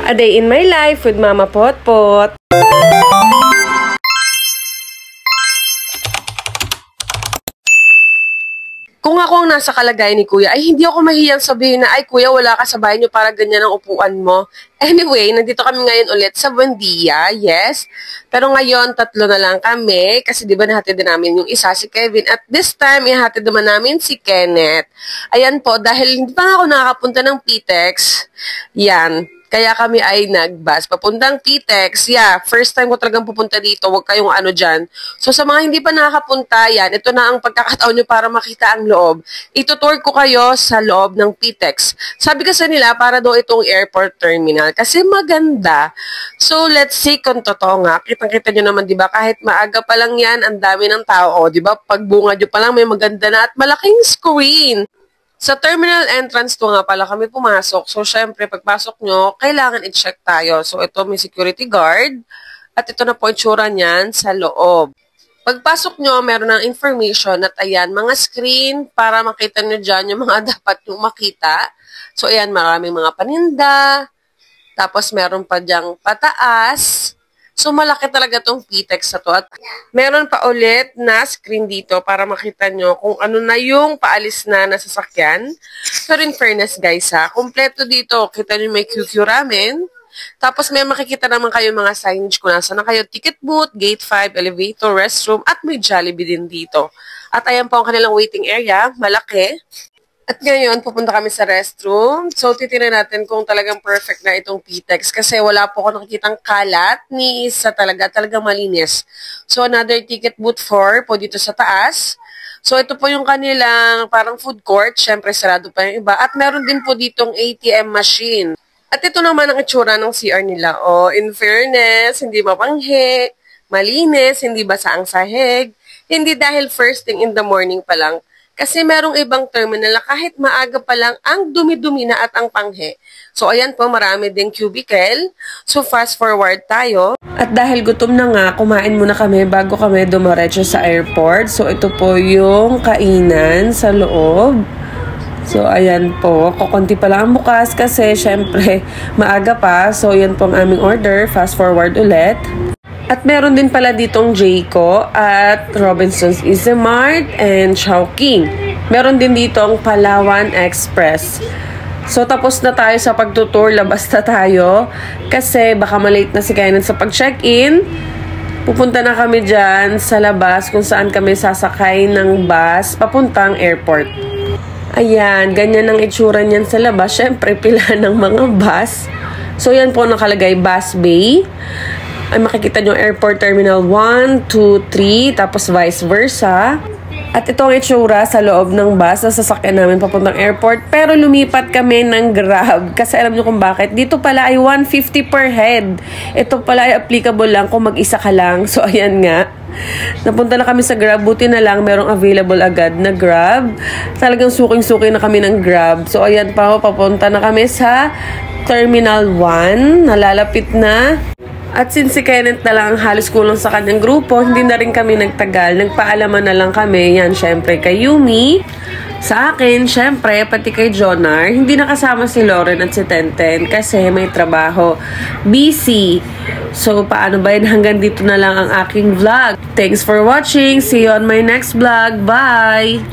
A Day in My Life with Mama Potpot. Kung ako ang nasa kalagayan ni Kuya, ay hindi ako mahiyang sabihin na, ay Kuya, wala ka sa bahay niyo para ganyan ang upuan mo. Anyway, nandito kami ngayon ulit sa Buendia, yes. Pero ngayon, 3 na lang kami, kasi di ba nahatid din namin yung isa, si Kevin. At this time, ihatid naman namin si Kenneth. Ayan po, dahil hindi pa nga ako nakakapunta ng PTEX, yan. Kaya kami ay nag-bus papuntang PTEX. Yeah, first time ko talagang pupunta dito. Huwag kayong ano dyan. So, sa mga hindi pa nakakapunta, yan, ito na ang pagkakataon nyo para makita ang loob. Itutour ko kayo sa loob ng PTEX. Sabi kasi nila, para daw itong airport terminal. Kasi maganda. So, let's see kung totoo nga. Kitang-kita nyo naman, di ba? Kahit maaga pa lang yan, ang dami ng tao. Di ba? Pagbunga nyo pa lang, may maganda na at malaking screen. Sa terminal entrance to nga pala kami pumasok. So, syempre, pagpasok nyo, kailangan i-check tayo. So, ito may security guard. At ito na po itsura niyan sa loob. Pagpasok nyo, meron ng information at ayan, mga screen para makita nyo dyan yung mga dapat nyo makita. So, ayan, maraming mga paninda. Tapos, meron pa dyang pataas. So, malaki talaga tong PTEX na to. At meron pa ulit na screen dito para makita nyo kung ano na yung paalis na nasasakyan. Pero in fairness, guys, ha, kompleto dito. Kita nyo may QQ ramen. Tapos may makikita naman kayo mga signage kung nasa na kayo. Ticket booth, gate 5, elevator, restroom, at may Jollibee din dito. At ayan po ang kanilang waiting area. Malaki. At ngayon, pupunta kami sa restroom. So, titignan natin kung talagang perfect na itong PTEX. Kasi wala po ako nakikitang kalat ni isa talagang malinis. So, another ticket booth 4 po dito sa taas. So, ito po yung kanilang parang food court. Siyempre, sarado pa yung iba. At meron din po ditong ATM machine. At ito naman ang itsura ng CR nila. Oh, in fairness, hindi mapanghi, malinis, hindi basa ang sahig. Hindi dahil first thing in the morning pa lang. Kasi merong ibang terminal na kahit maaga pa lang ang dumi-dumi na at ang panghe. So, ayan po, marami ding cubicle. So, fast forward tayo. At dahil gutom na nga, kumain muna kami bago kami dumiretso sa airport. So, ito po yung kainan sa loob. So, ayan po. Kukunti pa lang ang bukas kasi, syempre, maaga pa. So, ayan po ang aming order. Fast forward ulit. At meron din pala ditong Jayco at Robinson's Easy Mart and Chowking. Meron din ditong Palawan Express. So, tapos na tayo sa pagtutour. Labas na tayo. Kasi baka malate na si Kenneth sa pag-check-in. Pupunta na kami dyan sa labas kung saan kami sasakay ng bus papuntang airport. Ayan, ganyan ang itsura niyan sa labas. Siyempre, pila ng mga bus. So, yan po nakalagay, Bus Bay. Ay makikita nyo airport terminal 1, 2, 3, tapos vice versa. At ito ang itsura sa loob ng bus na sasakyan namin papuntang airport. Pero lumipat kami ng Grab. Kasi alam nyo kung bakit. Dito pala ay 150 per head. Ito pala ay applicable lang kung mag-isa ka lang. So ayan nga. Napunta na kami sa Grab. Buti na lang merong available agad na Grab. Talagang suking-suki na kami ng Grab. So ayan pa, papunta na kami sa Terminal 1. Nalalapit na. At since si Kenneth na lang halos kulang sa kanyang grupo, hindi na rin kami nagtagal. Nagpaalaman na lang kami. Yan, syempre kay Yumi. Sa akin, syempre, pati kay Jonar. Hindi nakasama si Lauren at si Tenten kasi may trabaho. Busy. So, paano ba yun? Hanggang dito na lang ang aking vlog. Thanks for watching. See you on my next vlog. Bye!